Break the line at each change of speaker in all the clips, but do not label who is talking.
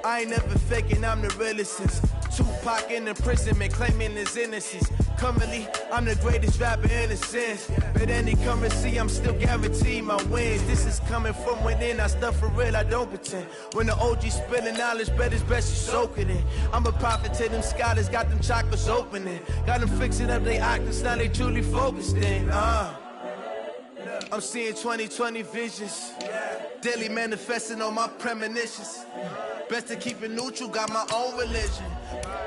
I ain't never faking, I'm the realest since Tupac in imprisonment, claiming his innocence. Currently, I'm the greatest rapper in a sense. But any currency, I'm still guaranteed my wins. This is coming from within, I stuff for real, I don't pretend. When the OG spilling knowledge, bet it's best you soak it in. I'm a prophet to them scholars, got them chakras opening. Got them fixing up they octaves, now they truly focused in. I'm seeing 2020 visions. Daily manifesting on my premonitions. Best to keep it neutral, got my own religion.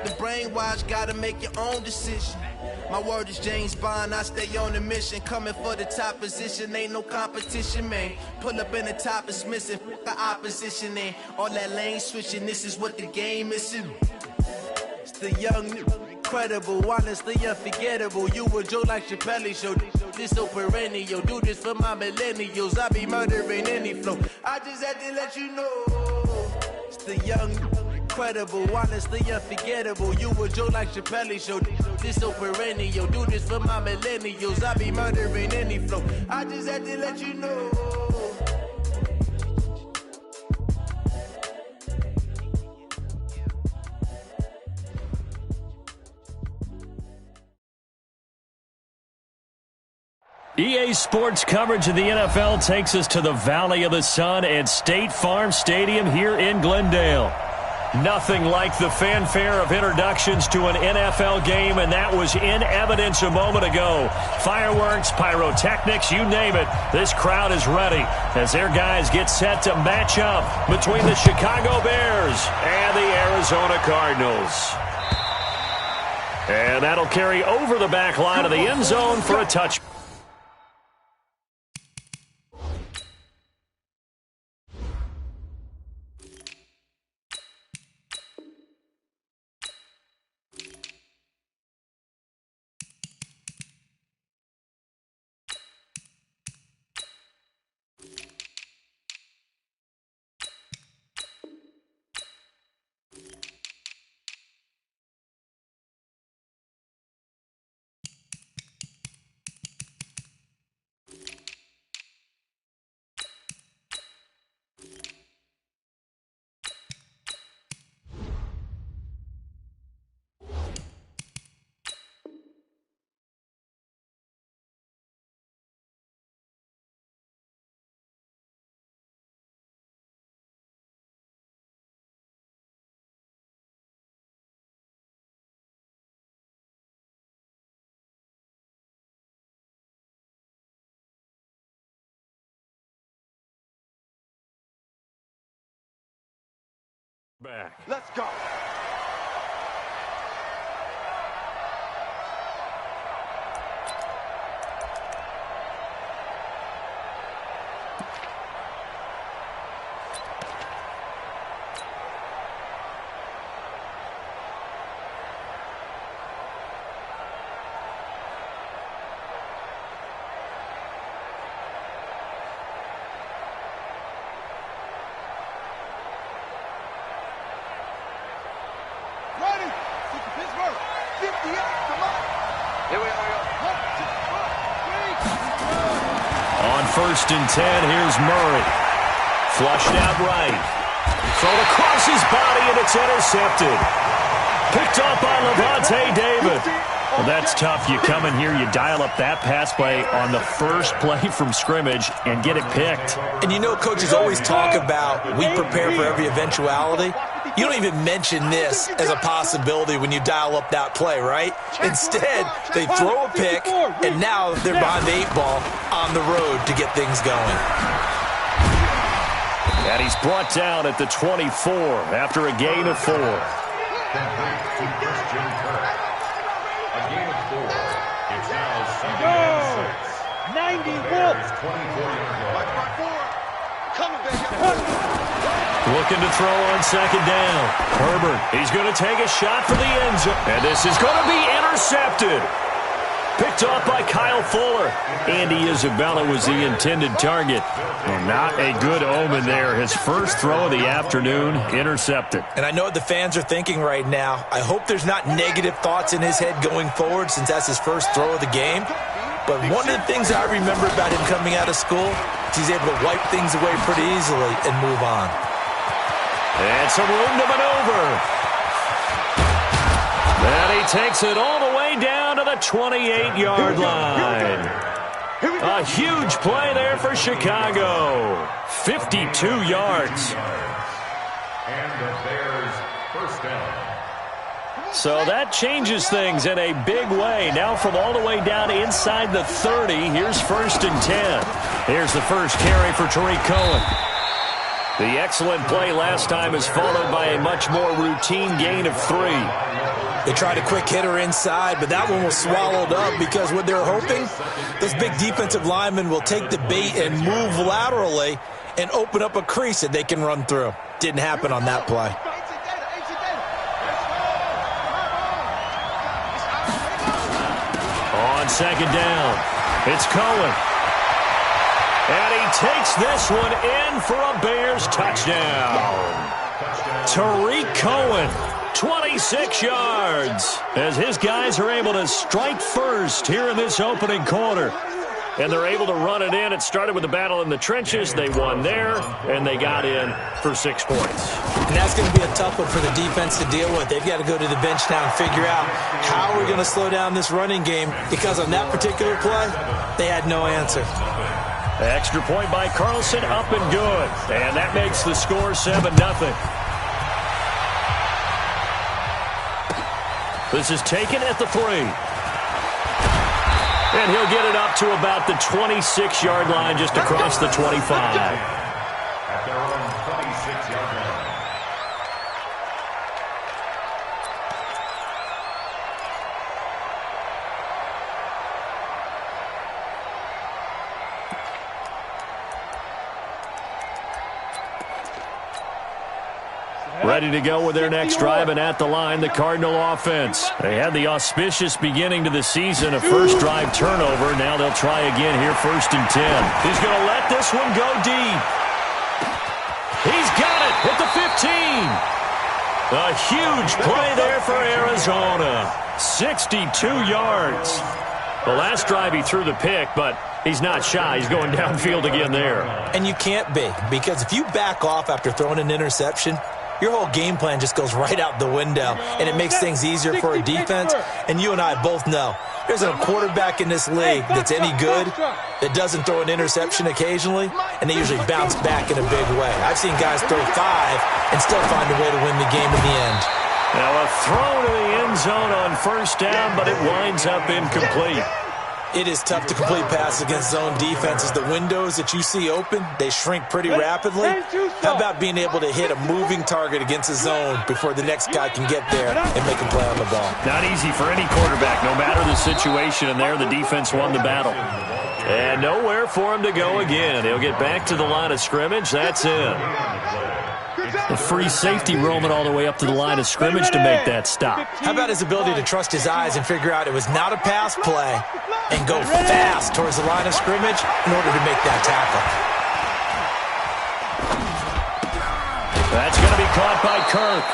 The brainwash, gotta make your own decision. My word is James Bond, I stay on the mission. Coming for the top position, ain't no competition, man. Pull up in the top, it's missing, the opposition ain't. All that lane switching, this is what the game missing. It's the young, incredible, honestly unforgettable. You a joke like Chappelle show. This so perennial, do this for my millennials. I be murdering any flow. I just had to let you know. It's the young, incredible, honestly unforgettable. You a joke like Chappelle show. This so perennial, do this for my millennials. I be murdering any flow. I just had to let you know.
EA Sports coverage of the NFL takes us to the Valley of the Sun at State Farm Stadium here in Glendale. Nothing like the fanfare of introductions to an NFL game, and that was in evidence a moment ago. Fireworks, pyrotechnics, you name it. This crowd is ready as their guys get set to match up between the Chicago Bears and the Arizona Cardinals. And that'll carry over the back line of the end zone for a touchback. Back.
Let's go.
On 1st and 10, here's Murray. Flushed out right. Thrown across his body, and it's intercepted. Picked up by Levante David. Well, that's tough. You come in here, you dial up that pass play on the first play from scrimmage and get it picked.
And you know coaches always talk about we prepare for every eventuality. You don't even mention this as a possibility when you dial up that play, right? Instead, they throw a pick, and now they're behind the 8 ball on the road to get things going.
And he's brought down at the 24 after a gain of 4.
It's now 91.
Looking to throw on 2nd down. Herbert, he's going to take a shot for the end zone. And this is going to be intercepted. Picked off by Kyle Fuller. Andy Isabella was the intended target. Well, not a good omen there. His first throw of the afternoon, intercepted.
And I know what the fans are thinking right now. I hope there's not negative thoughts in his head going forward since that's his first throw of the game. But one of the things I remember about him coming out of school is he's able to wipe things away pretty easily and move on.
And some room to maneuver. And he takes it all the way down to the 28-yard line. A huge play there for Chicago. 52 yards.
And the Bears first down.
So that changes things in a big way. Now from all the way down inside the 30, here's 1st and 10. Here's the first carry for Tariq Cohen. The excellent play last time is followed by a much more routine gain of 3.
They tried a quick hitter inside, but that one was swallowed up because what they're hoping, those big defensive linemen will take the bait and move laterally and open up a crease that they can run through. Didn't happen on that play.
On 2nd down, it's Cohen. And he takes this one in for a Bears touchdown. Tariq Cohen, 26 yards, as his guys are able to strike first here in this opening quarter. And they're able to run it in. It started with a battle in the trenches. They won there, and they got in for 6 points.
And that's going to be a tough one for the defense to deal with. They've got to go to the bench now and figure out how we're going to slow down this running game, because on that particular play, they had no answer.
Extra point by Carlson, up and good. And that makes the score 7-0. This is taken at the 3. And he'll get it up to about the 26-yard line, just across the 25.
At their own 26-yard line.
Ready to go with their next drive, and at the line, the Cardinal offense. They had the auspicious beginning to the season, a first drive turnover. Now they'll try again here, 1st and 10. He's going to let this one go deep. He's got it at the 15. A huge play there for Arizona. 62 yards. The last drive he threw the pick, but he's not shy. He's going downfield again there.
And you can't be, because if you back off after throwing an interception, your whole game plan just goes right out the window, and it makes things easier for a defense. And you and I both know there's a quarterback in this league that's any good that doesn't throw an interception occasionally, and they usually bounce back in a big way. I've seen guys throw 5 and still find a way to win the game in the end.
Now a throw to the end zone on 1st down, but it winds up incomplete.
It is tough to complete passes against zone defenses. The windows that you see open, they shrink pretty rapidly. How about being able to hit a moving target against a zone before the next guy can get there and make a play on the ball?
Not easy for any quarterback, no matter the situation, and there the defense won the battle. And nowhere for him to go again. He'll get back to the line of scrimmage. That's it. A free safety roaming all the way up to the line of scrimmage to make that stop.
How about his ability to trust his eyes and figure out it was not a pass play and go fast towards the line of scrimmage in order to make that tackle?
That's going to be caught by Kirk.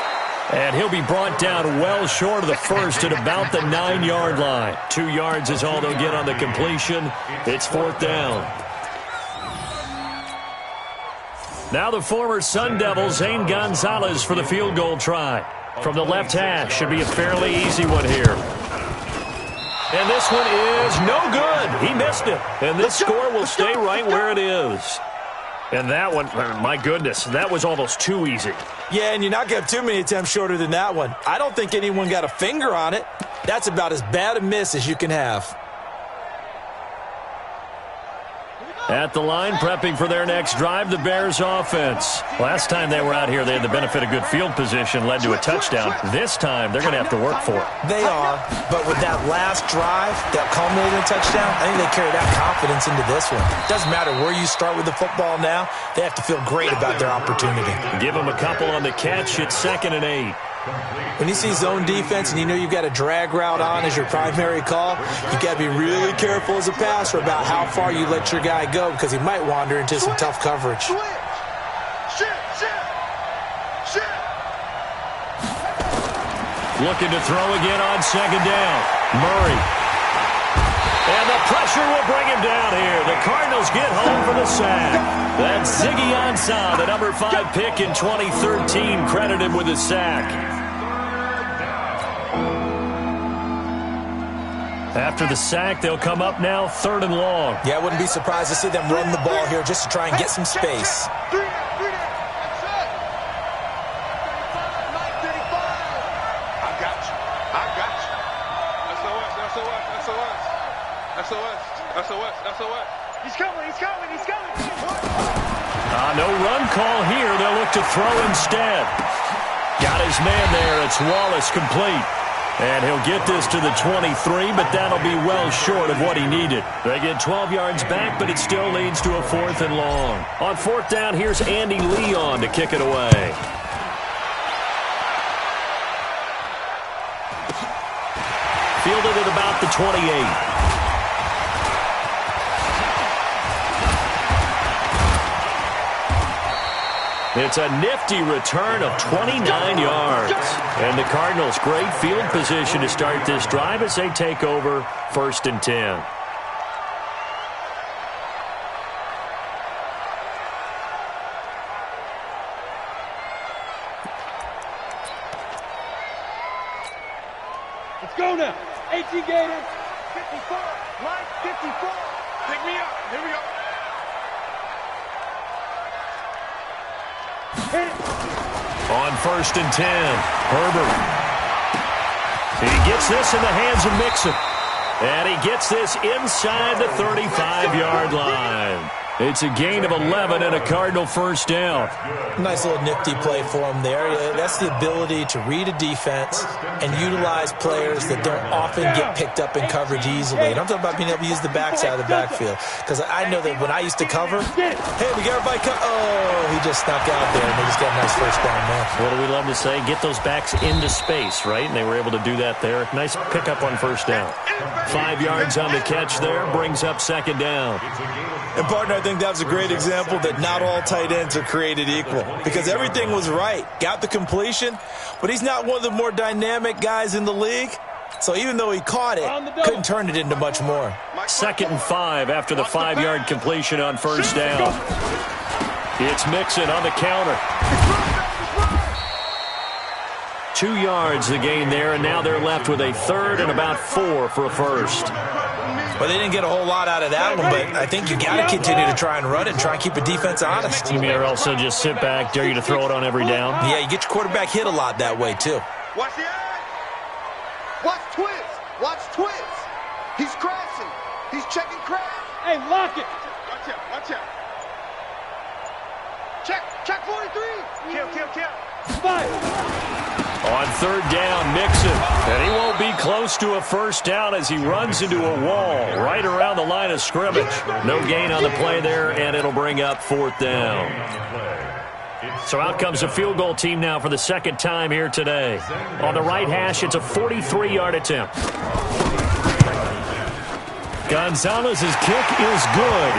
And he'll be brought down well short of the first at about the 9-yard line. 2 yards is all they'll get on the completion. It's 4th down. Now the former Sun Devil, Zane Gonzalez, for the field goal try. From the left hash, should be a fairly easy one here. And this one is no good. He missed it. And this score will stay right where it is. And that one, my goodness, that was almost too easy.
Yeah, and you're not going to have too many attempts shorter than that one. I don't think anyone got a finger on it. That's about as bad a miss as you can have.
At the line, prepping for their next drive, the Bears offense. Last time they were out here, they had the benefit of good field position, led to a touchdown. This time, they're going to have to work for it.
They are, but with that last drive that culminated in a touchdown, I think they carry that confidence into this one. Doesn't matter where you start with the football now, they have to feel great about their opportunity.
Give them a couple on the catch. It's 2nd and 8.
When you see zone defense and you know you've got a drag route on as your primary call, you've got to be really careful as a passer about how far you let your guy go, because he might wander into some tough coverage.
Looking to throw again on 2nd down. Murray. And the pressure will bring him down here. The Cardinals get home for the sack. That's Ziggy Ansah, the number 5 pick in 2013, credited with a sack. After the sack, they'll come up now 3rd and long.
Yeah, I wouldn't be surprised to see them run the ball here just to try and get some space.
SOS. He's coming.
No run call here. They'll look to throw instead. Got his man there. It's Wallace complete. And he'll get this to the 23, but that'll be well short of what he needed. They get 12 yards back, but it still leads to a 4th and long. On 4th down, here's Andy Leon to kick it away. Fielded at about the 28. It's a nifty return of 29 yards. And the Cardinals, great field position to start this drive as they take over 1st and 10.
Let's go now. 18 Gators. 54. Line 54. Pick me up. Here we go.
On 1st and 10, Herbert. He gets this in the hands of Mixon. And he gets this inside the 35-yard line. It's a gain of 11 and a Cardinal 1st down.
Nice little nifty play for him there. That's the ability to read a defense and utilize players that don't often get picked up in coverage easily. And I'm talking about being able to use the backside of the backfield. Because I know that when I used to cover, hey, we got everybody he just snuck out there, and they just got a nice 1st down there.
What do we love to say? Get those backs into space, right? And they were able to do that there. Nice pickup on 1st down. 5 yards on the catch there, brings up 2nd down.
And, partner, I think that was a great example that not all tight ends are created equal because everything was right. Got the completion, but he's not one of the more dynamic guys in the league. So even though he caught it, couldn't turn it into much more.
2nd and 5 after the 5-yard completion on 1st down. It's Mixon on the counter. 2 yards the gain there, and now they're left with a 3rd and about 4 for a 1st.
Well, they didn't get a whole lot out of that one, but I think you got to continue to try and run it, try and keep a defense honest.
You mean also just sit back, dare you to throw it on every down?
Yeah, you get your quarterback hit a lot that way, too.
Watch the eye. Watch twins. He's crashing. He's checking crash. Hey, lock it. Watch out. Check 43. Kill. 5.
On 3rd down, Mixon. And he won't be close to a 1st down as he runs into a wall right around the line of scrimmage. No gain on the play there, and it'll bring up 4th down. So out comes a field goal team now for the 2nd time here today. On the right hash, it's a 43-yard attempt. Gonzalez's kick is good,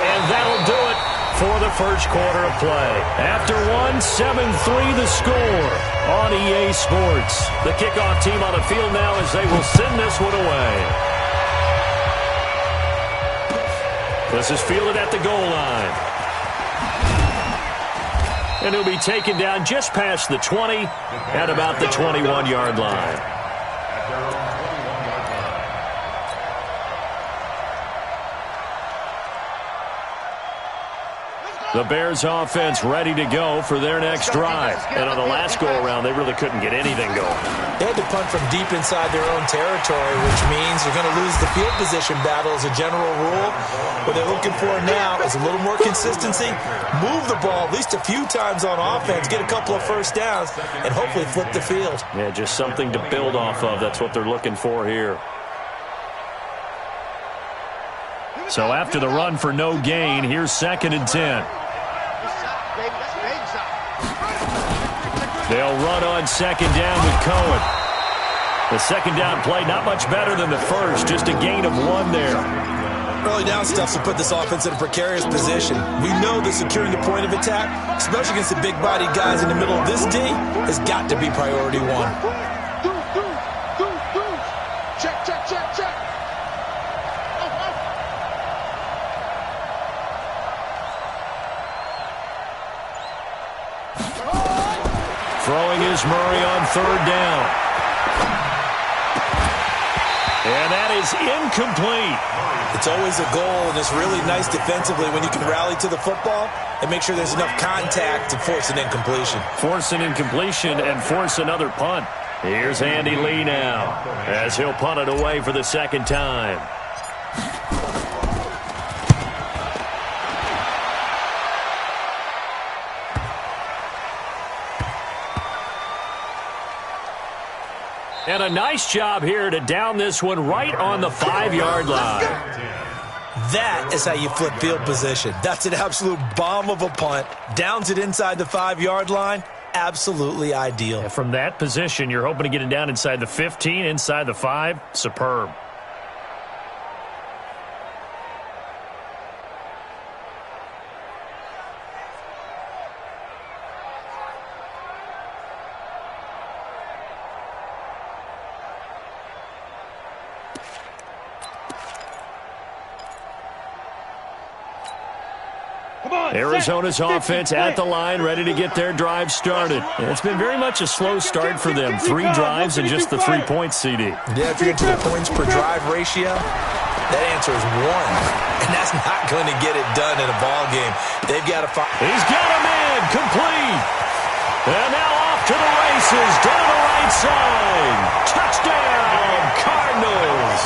and that'll do it for the 1st quarter of play. After 7-3 the score on EA Sports. The kickoff team on the field now as they will send this one away. This is fielded at the goal line. And he'll be taken down just past the 20 at about the 21-yard line. The Bears offense ready to go for their next drive. And on the last go-around, they really couldn't get anything going.
They had to punt from deep inside their own territory, which means they're going to lose the field position battle as a general rule. What they're looking for now is a little more consistency, move the ball at least a few times on offense, get a couple of 1st downs, and hopefully flip the field.
Yeah, just something to build off of. That's what they're looking for here. So after the run for no gain, here's 2nd and 10. They'll run on 2nd down with Cohen. The 2nd down play not much better than the 1st, just a gain of 1 there.
Early down stuff will put this offense in a precarious position. We know that securing the point of attack, especially against the big-bodied guys in the middle of this D, has got to be priority 1.
Check.
Throwing is Murray on third down. And that is incomplete.
It's always a goal, and it's really nice defensively when you can rally to the football and make sure there's enough contact to force an incompletion.
Force an incompletion and force another punt. Here's Andy Lee now as he'll punt it away for the second time. And a nice job here to down this one right on the 5-yard line.
That is how you flip field position. That's an absolute bomb of a punt. Downs it inside the 5-yard line. Absolutely ideal.
And from that position, you're hoping to get it down inside the 15, inside the 5. Superb. Arizona's offense at the line, ready to get their drive started. It's been very much a slow start for them. 3 drives and just the 3 points, CD.
Yeah, if you're into the points per drive ratio, that answer is 1. And that's not going to get it done in a ball game. They've got to find.
He's got him in, complete. And now off to the races, down the right side. Touchdown, Cardinals.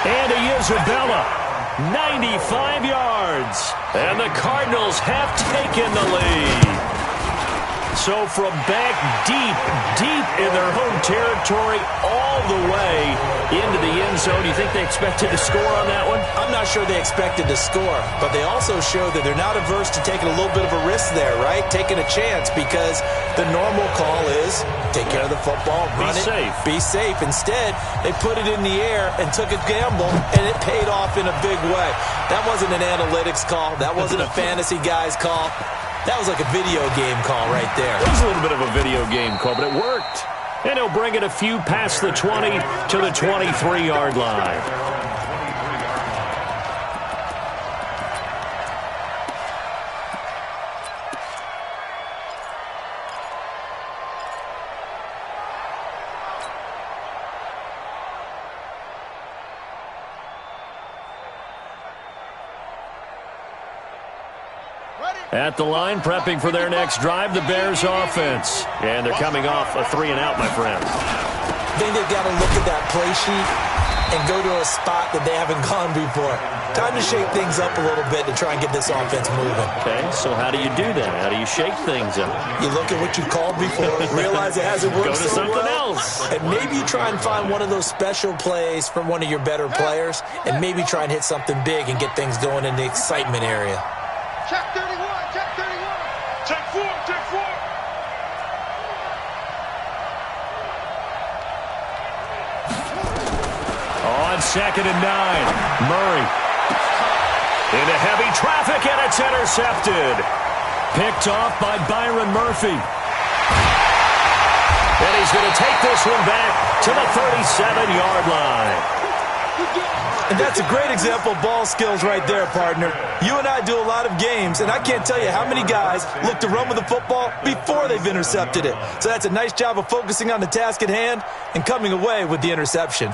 Andy Isabella, 95 yards. And the Cardinals have taken the lead. So from back deep, deep in their home territory, all the way into the end zone, do you think they expected to score on that one?
I'm not sure they expected to score, but they also show that they're not averse to taking a little bit of a risk there, right? Taking a chance, because the normal call is take care of the football, run it, be safe. Instead, they put it in the air and took a gamble, and it paid off in a big way. That wasn't an analytics call. That wasn't a fantasy guy's call. That was like a video game call right there.
It was a little bit of a video game call, but it worked. And he'll bring it a few past the 20 to the 23-yard line. At the line, prepping for their next drive, the Bears offense. And they're coming off a 3-and-out, my friends.
I think they've got to look at that play sheet and go to a spot that they haven't gone before. Time to shake things up a little bit to try and get this offense moving.
Okay, so how do you do that? How do you shake things up?
You look at what you called before, realize it hasn't worked so well.
Go to something else.
And maybe you try and find one of those special plays from one of your better players, and maybe try and hit something big and get things going in the excitement area.
Check 31, check 31. Check 4, check 4.
On 2nd and 9, Murray. Into heavy traffic, and it's intercepted. Picked off by Byron Murphy. And he's going to take this one back to the 37-yard line.
And that's a great example of ball skills right there, partner. You and I do a lot of games, and I can't tell you how many guys look to run with the football before they've intercepted it. So that's a nice job of focusing on the task at hand and coming away with the interception.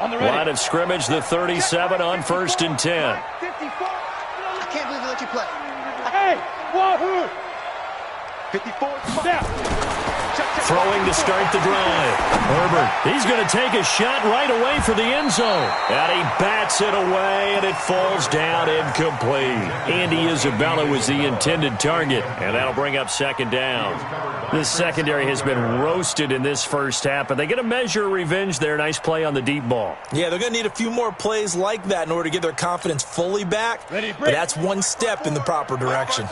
Line of scrimmage, the 37 on 1st and 10.
54. I can't believe they let you play. Hey, wahoo! 54, down.
Throwing to start the drive. Herbert, he's going to take a shot right away for the end zone. And he bats it away, and it falls down incomplete. Andy Isabella was the intended target, and that'll bring up 2nd down. This secondary has been roasted in this first half, but they get a measure of revenge there. Nice play on the deep ball.
Yeah, they're going to need a few more plays like that in order to get their confidence fully back, but that's one step in the proper direction.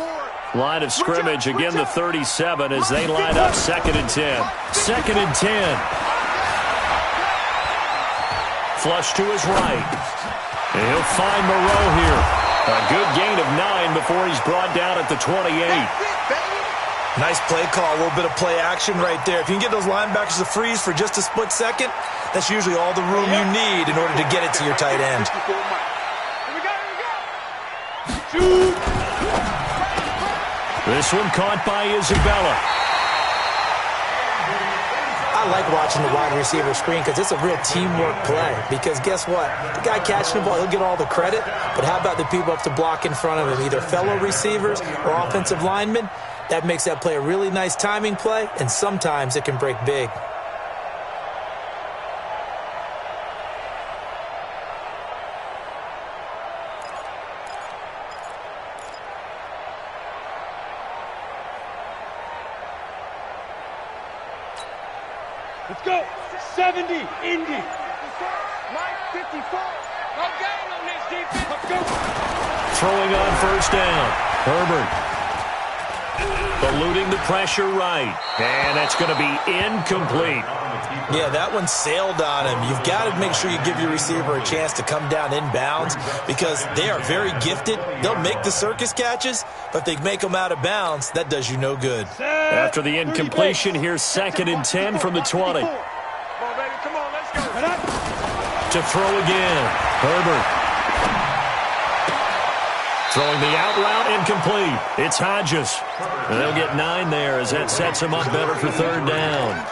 Line of scrimmage, again the 37 as they line up 2nd and 10. 2nd and 10. Flush to his right. And he'll find Moreau here. A good gain of 9 before he's brought down at the 28.
Nice play call, a little bit of play action right there. If you can get those linebackers to freeze for just a split second, that's usually all the room you need in order to get it to your tight end.
This one caught by Isabella.
I like watching the wide receiver screen because it's a real teamwork play. Because guess what? The guy catching the ball, he'll get all the credit. But how about the people up to block in front of him, either fellow receivers or offensive linemen? That makes that play a really nice timing play, and sometimes it can break big.
Let's go. 70, Indy.
Mike, 54. No gain on this defense.
Let's go.
Throwing on first down. Herbert. Eluding the pressure right. And that's going to be incomplete.
Yeah, that one sailed on him. You've got to make sure you give your receiver a chance to come down inbounds because they are very gifted. They'll make the circus catches, but if they make them out of bounds, that does you no good.
After the incompletion, here's 2nd and 10 from the 20.
Come on, baby. Come on, let's go.
To throw again. Herbert. Throwing the out route, incomplete. It's Hodges. And they'll get 9 there as that sets them up better for 3rd down.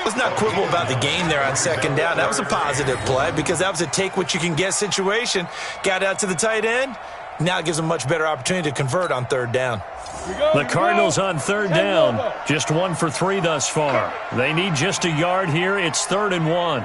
Let's not quibble about the gain there on 2nd down. That was a positive play because that was a take-what-you-can-get situation. Got out to the tight end. Now it gives them a much better opportunity to convert on 3rd down.
The Cardinals on 3rd down. Just 1 for 3 thus far. They need just a yard here. It's 3rd and 1.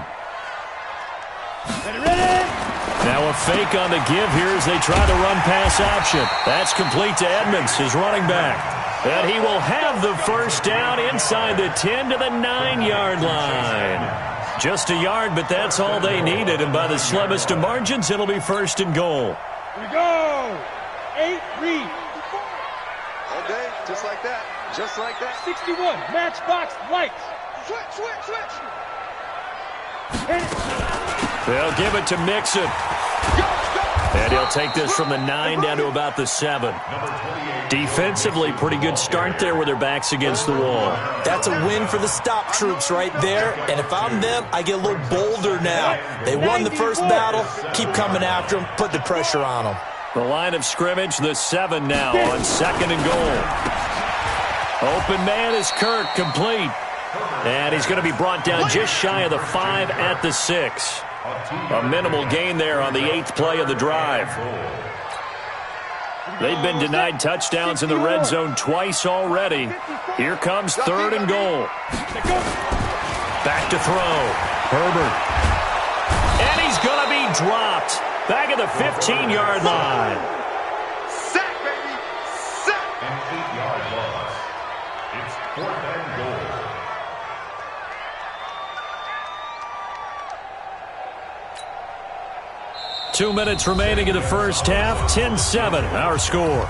Now a fake on the give here as they try the run-pass option. That's complete to Edmonds, his running back. And he will have the first down inside the 10 to the 9-yard line. Just a yard, but that's all they needed. And by the slimmest of margins, it'll be 1st and goal.
Here we go. 8 read.
All day, just like that. Just like that.
61, matchbox lights.
Switch.
They'll give it to Mixon. And he'll take this from the 9 down to about the 7. Defensively, pretty good start there with their backs against the wall.
That's a win for the stop troops right there. And if I'm them, I get a little bolder now. They won the first battle. Keep coming after them. Put the pressure on them.
The line of scrimmage, the 7 now on 2nd and goal. Open man is Kirk, complete. And he's going to be brought down just shy of the 5 at the 6. A minimal gain there on the 8th play of the drive. They've been denied touchdowns in the red zone twice already. Here comes 3rd and goal. Back to throw. Herbert. And he's going to be dropped. Back at the 15-yard line.
Sack, baby. Sack.
An 8-yard loss. It's 4th and goal.
Two minutes remaining in the first half. 10-7, our score.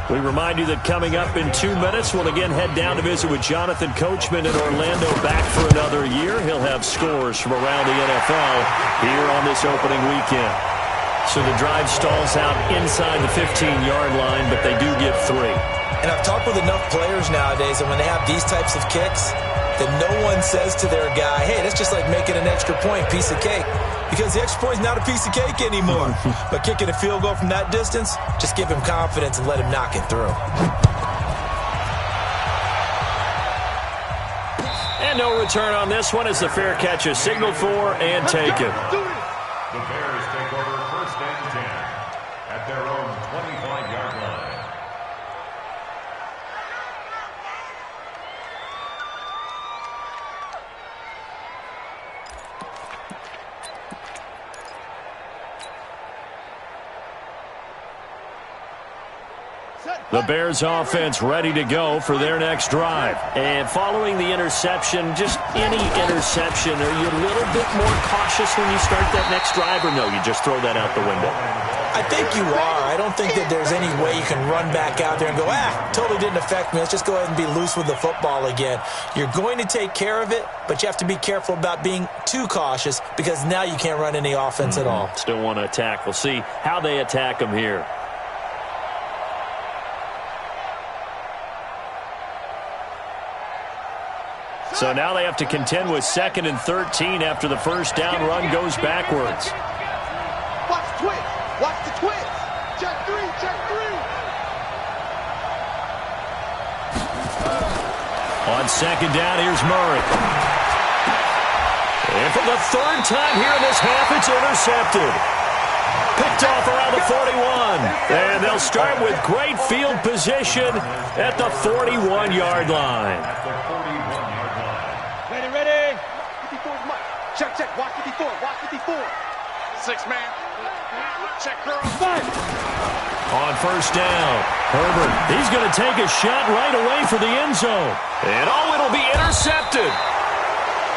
We remind you that coming up in 2 minutes, we'll again head down to visit with Jonathan Coachman in Orlando, back for another year. He'll have scores from around the NFL here on this opening weekend. So the drive stalls out inside the 15-yard line, but they do get 3.
And I've talked with enough players nowadays, and when they have these types of kicks, that no one says to their guy, hey, that's just like making an extra point, piece of cake. Because the extra point is not a piece of cake anymore. But kicking a field goal from that distance, just give him confidence and let him knock it through.
And no return on this one as the fair catch is signaled for and taken.
The Bears take over 1st and 10 at their own 25-yard line.
The Bears offense ready to go for their next drive. And following the interception, just any interception, are you a little bit more cautious when you start that next drive, or no, you just throw that out the window?
I think you are. I don't think that there's any way you can run back out there and go, totally didn't affect me. Let's just go ahead and be loose with the football again. You're going to take care of it, but you have to be careful about being too cautious because now you can't run any offense at all.
Still want to attack. We'll see how they attack them here. So now they have to contend with 2nd and 13 after the first down run goes backwards.
Watch the twist. Watch the twist. Check 3. Check 3.
On second down, here's Murray. And for the third time here in this half, it's intercepted. Picked off around the 41. And they'll start with great field position at the 41-yard line.
Ready.
54's Mike. Check. Watch 54. 6-man. Check, girl.
5.
On first down, Herbert, he's going to take a shot right away for the end zone. And it'll be intercepted.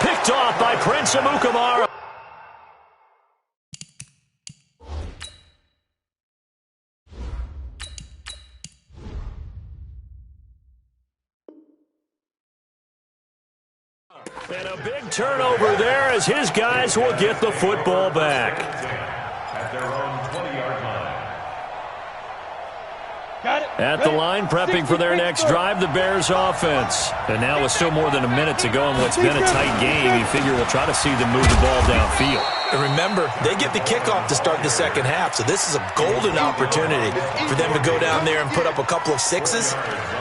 Picked off by Prince Amukamara. And a big turnover there as his guys will get the football back.
At their own 20-yard line.
Got it.
At the line, prepping for their next drive, the Bears offense. And now with still more than a minute to go in what's been a tight game, you figure we'll try to see them move the ball downfield.
And remember, they get the kickoff to start the second half, so this is a golden opportunity for them to go down there and put up a couple of sixes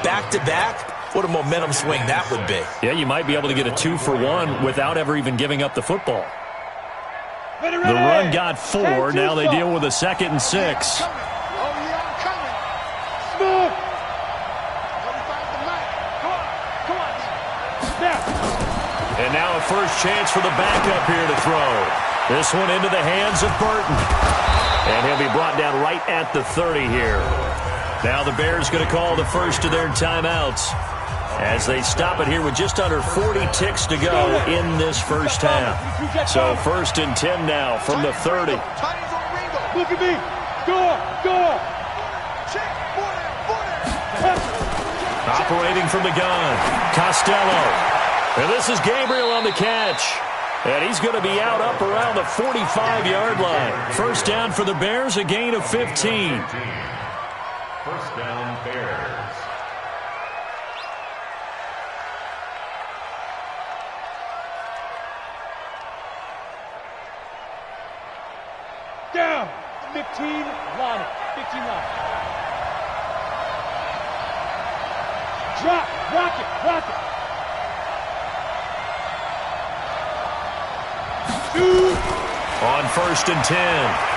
back-to-back. What a momentum swing that would be.
Yeah, you might be able to get a 2-for-1 without ever even giving up the football.
Ready.
The run got 4. Now they deal with a 2nd and 6.
Oh, yeah, I'm coming.
Smooth.
35 to Mike. Come on.
Snap.
And now a first chance for the backup here to throw. This one into the hands of Burton. And he'll be brought down right at the 30 here. Now the Bears going to call the first of their timeouts as they stop it here with just under 40 ticks to go in this first half. So 1st and 10 now from the 30.
Look at me. Go.
Check. 4
Operating from the gun, Costello. And this is Gabriel on the catch. And he's going to be out up around the 45-yard line. First down for the Bears, a gain of 15.
First down, Bears.
Down. 15 line. 15 line. Drop. Rock it. 2.
On 1st and 10,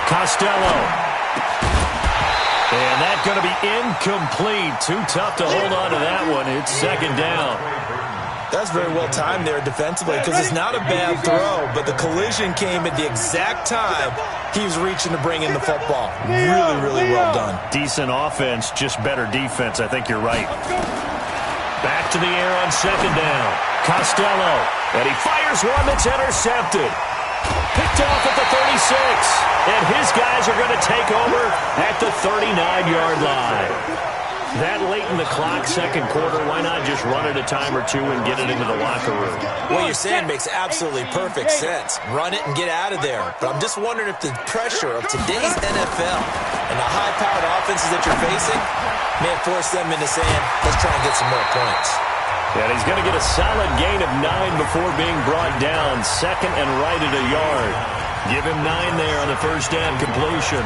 Costello. And that's going to be incomplete. Too tough to hold on to that one. It's 2nd down.
That's very well timed there defensively because it's not a bad throw, but the collision came at the exact time he was reaching to bring in the football. Really well done.
Decent offense, just better defense. I think you're right. Back to the air on 2nd down. Costello. And he fires one that's intercepted. Picked off at the 36. And his guys are going to take over at the 39-yard line. That late in the clock, second quarter, why not just run it a time or two and get it into the locker room?
What you're saying makes absolutely perfect sense. Run it and get out of there. But I'm just wondering if the pressure of today's NFL and the high-powered offenses that you're facing may force them into saying, let's try and get some more points.
And he's going to get a solid gain of 9 before being brought down. 2nd and right at a yard. Give him 9 there on the first down completion.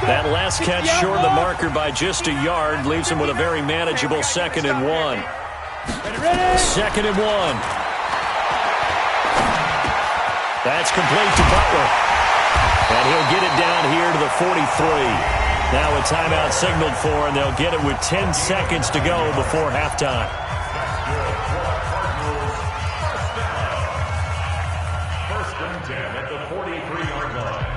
That last catch short of the marker by just a yard leaves him with a very manageable 2nd and 1. 2nd and 1. That's complete to Butler. And he'll get it down here to the 43. Now a timeout signaled for, and they'll get it with 10 seconds to go before halftime.
First and 10 at the 43-yard line.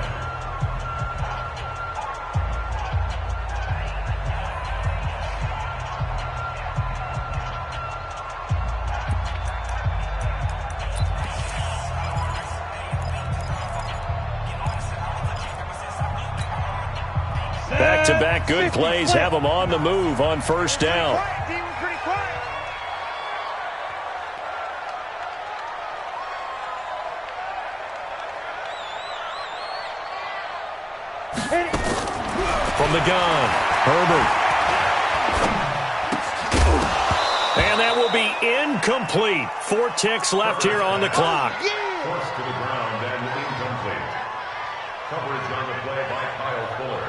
Back-to-back good plays have them on the move on first down. From the gun, Herbert. And that will be incomplete. 4 ticks left here on the clock.
Forced to the ground and incomplete. Coverage on the play by Kyle Fuller.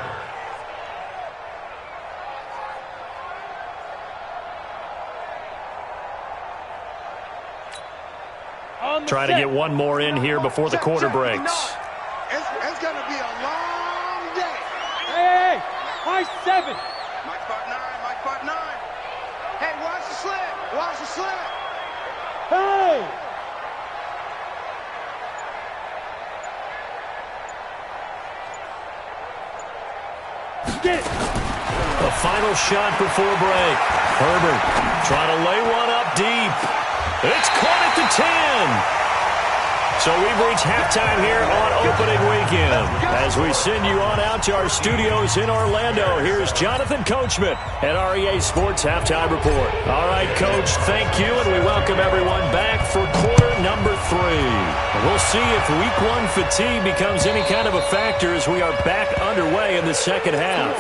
Trying to get one more in here before the quarter breaks.
It's going to be a long day.
Hey, high 7.
Mike spot 9, Mike spot 9. Hey, watch the slip. Watch the slip.
Hey! Get it.
The final shot before break. Herbert trying to lay one up deep. It's caught at the 10. So we've reached halftime here on opening weekend. As we send you on out to our studios in Orlando, here's Jonathan Coachman at REA Sports Halftime Report. All right, Coach, thank you, and we welcome everyone back for quarter number 3. We'll see if Week 1 fatigue becomes any kind of a factor as we are back underway in the second half.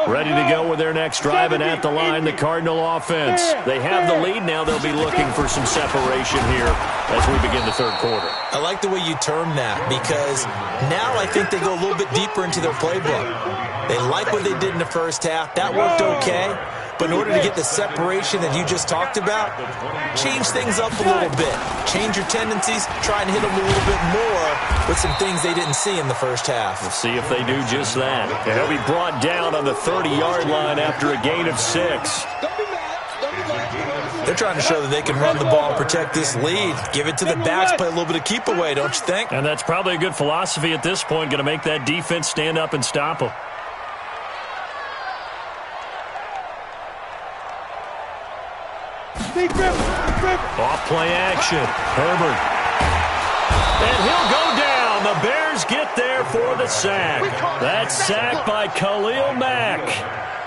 Ready to go with their next drive, and at the line, the Cardinal offense. They have the lead now. They'll be looking for some separation here as we begin the third quarter.
I like the way you term that, because now I think they go a little bit deeper into their playbook. They like what they did in the first half. That worked okay. But in order to get the separation that you just talked about, change things up a little bit. Change your tendencies, try and hit them a little bit more with some things they didn't see in the first half.
We'll see if they do just that. They'll be brought down on the 30-yard line after a gain of 6.
They're trying to show that they can run the ball and protect this lead. Give it to the backs, play a little bit of keep away, don't you think?
And that's probably a good philosophy at this point, going to make that defense stand up and stop them. Off play action. Herbert. And he'll go down. The Bears get there for the sack. That sack by Khalil Mack.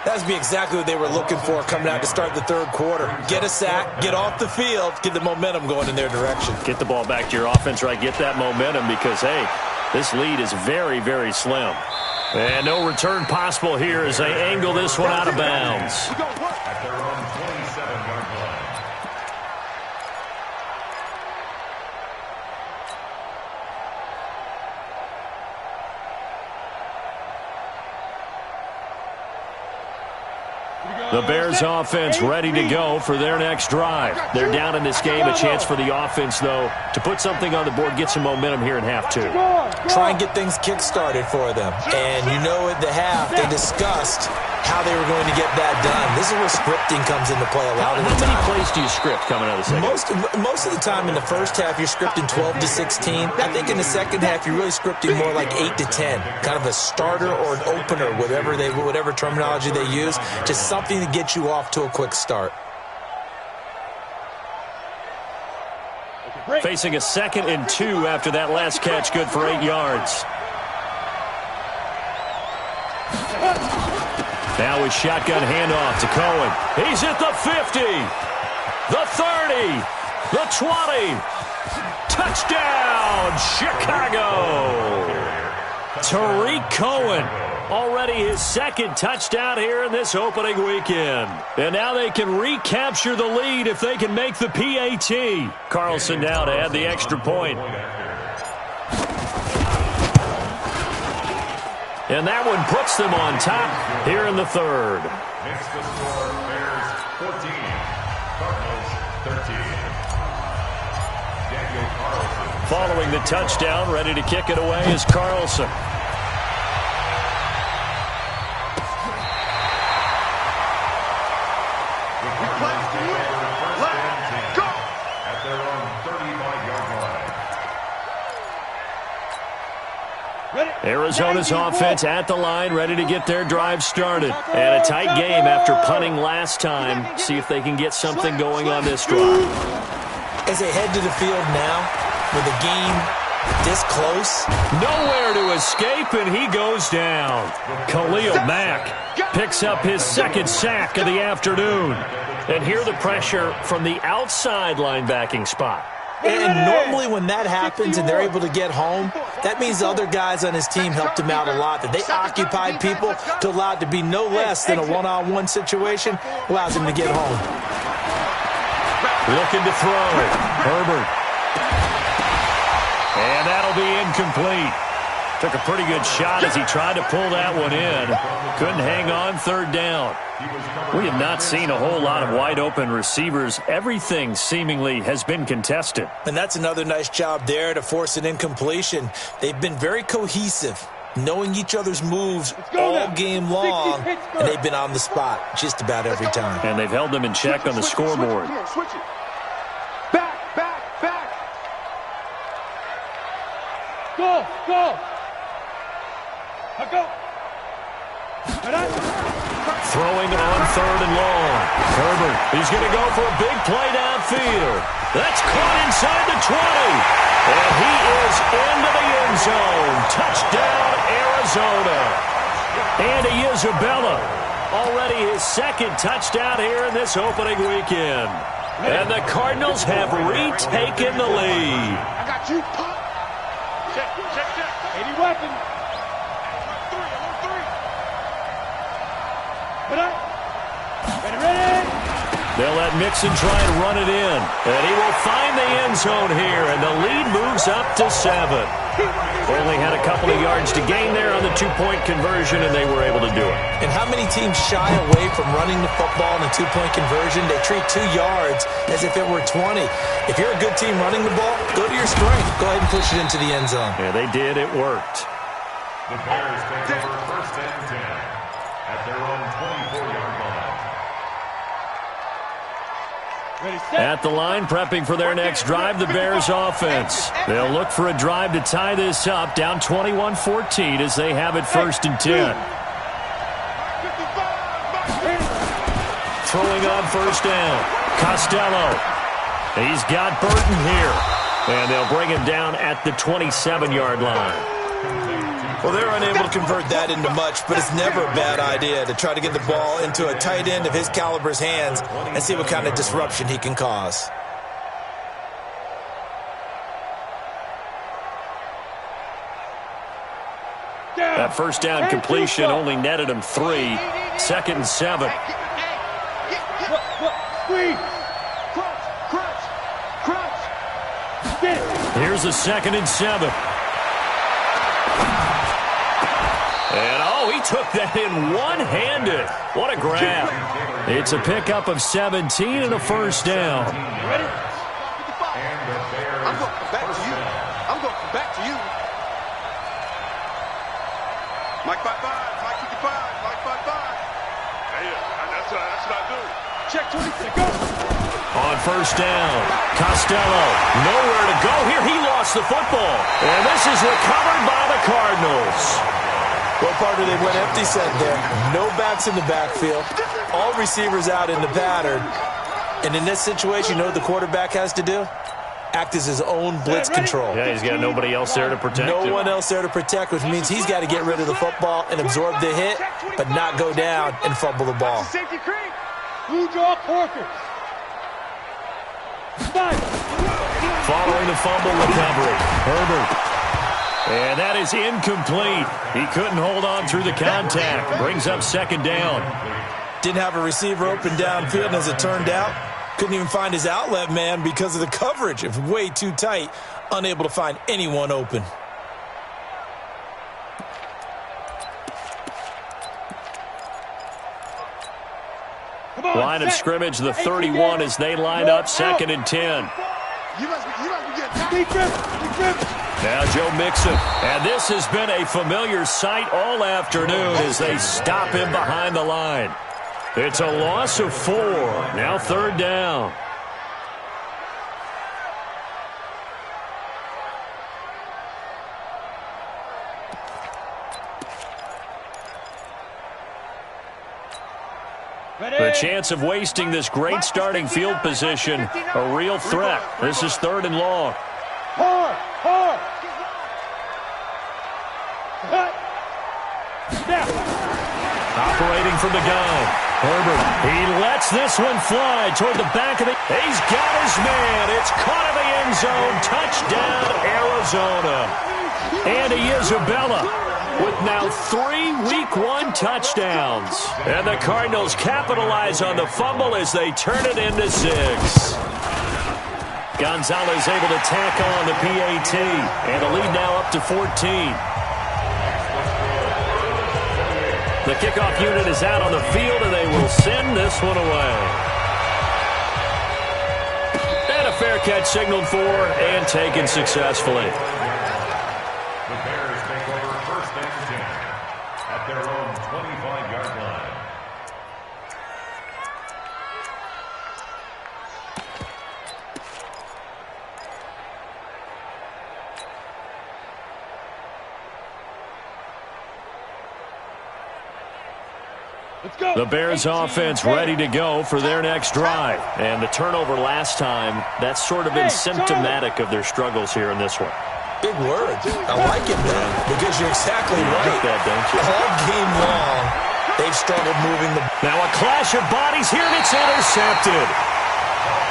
That would be exactly what they were looking for coming out to start the third quarter. Get a sack, get off the field, get the momentum going in their direction.
Get the ball back to your offense, right? Get that momentum because, hey, this lead is very, very slim. And no return possible here as they angle this one out of bounds.
At their own 27-yard line.
The Bears offense ready to go for their next drive. They're down in this game. A chance for the offense, though, to put something on the board, get some momentum here in half 2.
Try and get things kick-started for them. And you know at the half, they discussed how they were going to get that done. This is where scripting comes into play a lot of the time.
How many plays do you script coming out of the second?
Most of the time in the first half, you're scripting 12 to 16. I think in the second half, you're really scripting more like 8 to 10. Kind of a starter or an opener, whatever terminology they use. Just something to get you off to a quick start.
Facing a 2nd and 2 after that last catch, good for 8 yards. Now with shotgun handoff to Cohen. He's at the 50, the 30, the 20. Touchdown, Chicago. Tariq Cohen, already his 2nd touchdown here in this opening weekend. And now they can recapture the lead if they can make the PAT. Carlson now to add the extra point. And that one puts them on top here in the third.
Makes the score Bears 14, Cardinals 13. Daniel Carlson.
Following the touchdown, ready to kick it away is Carlson.
At their own 35-yard line.
Arizona's offense at the line, ready to get their drive started. And a tight game after punting last time. See if they can get something going on this drive.
As they head to the field now, with the game this close.
Nowhere to escape, and he goes down. Khalil Mack picks up his 2nd sack of the afternoon. And here the pressure from the outside linebacking spot.
And normally when that happens and they're able to get home, that means the other guys on his team helped him out a lot. That they occupied people to allow it to be no less than a one-on-one situation, allows him to get home.
Looking to throw. Herbert. And that'll be incomplete. Took a pretty good shot as he tried to pull that one in. Couldn't hang on third down. We have not seen a whole lot of wide-open receivers. Everything seemingly has been contested.
And that's another nice job there to force an incompletion. They've been very cohesive, knowing each other's moves all game long, and they've been on the spot just about every time.
And they've held them in check on the scoreboard.
Switch it. Back.
Go. Go.
Throwing on third and long. Herbert, he's going to go for a big play downfield. That's caught inside the 20. And he is into the end zone. Touchdown, Arizona. Andy Isabella, already his second touchdown here in this opening weekend. And the Cardinals have retaken the lead.
I got you. Check.
80 weapon. Ready.
They'll let Mixon try and run it in. And he will find the end zone here. And the lead moves up to 7. Only had a couple of yards to gain there on the two-point conversion, and they were able to do it.
And how many teams shy away from running the football in a two-point conversion? They treat 2 yards as if it were 20. If you're a good team running the ball, go to your strength. Go ahead and push it into the end zone.
Yeah, they did. It worked.
The Bears take over first and 10 at their own 24-yard line.
At the line, prepping for their next drive, the Bears offense. They'll look for a drive to tie this up, down 21-14 as they have it first and 10. Throwing on first down. Costello. He's got Burton here. And they'll bring him down at the 27-yard line.
Well, they're unable to convert that into much, but it's never a bad idea to try to get the ball into a tight end of his caliber's hands and see what kind of disruption he can cause.
That first down completion only netted him 3. Second and 7.
Squeeze.
Crunch.
Here's a second and 7. And, he took that in one-handed. What a grab. It's a pickup of 17 and a first down.
Ready?
I'm going back to you. Mike 5-5, Mike 55, Mike 5-5.
Hey, that's what I do.
Check 26, go.
On first down, Costello, nowhere to go here. He lost the football. And this is recovered by the Cardinals.
Well, partner, they went empty set there. No backs in the backfield. All receivers out in the pattern. And in this situation, you know what the quarterback has to do? Act as his own blitz control.
Yeah, he's got nobody else there to protect him.
No one else there to protect, which means he's got to get rid of the football and absorb the hit, but not go down and fumble the ball.
Safety creep.
Blue jaw Corker.
Following the fumble recovery, Herbert. And that is incomplete. He couldn't hold on through the contact. Brings up second down.
Didn't have a receiver open downfield, and as it turned out, couldn't even find his outlet man because of the coverage. It was way too tight, unable to find anyone open.
Line of scrimmage, the 31 as they line up second and 10.
You must be getting
Now Joe Mixon. And this has been a familiar sight all afternoon as they stop him behind the line. It's a loss of 4. Now third down. The chance of wasting this great starting field position, a real threat. This is third and long.
Hard.
Operating from the gun. Herbert, he lets this one fly toward the back of the... He's got his man. It's caught in the end zone. Touchdown, Arizona. Andy Isabella with now 3 Week 1 touchdowns. And the Cardinals capitalize on the fumble as they turn it into 6. Gonzalez able to tack on the PAT. And the lead now up to 14. The kickoff unit is out on the field, and they will send this one away. And a fair catch signaled for and taken successfully.
The Bears take over first and 10 at their own 25-yard line.
The Bears offense ready to go for their next drive. And the turnover last time, that's sort of been symptomatic of their struggles here in this one.
Big word. I like it, man, because you're exactly right.
You get that, don't you?
All game long, they've struggled moving the...
Now a clash of bodies here, and it's intercepted.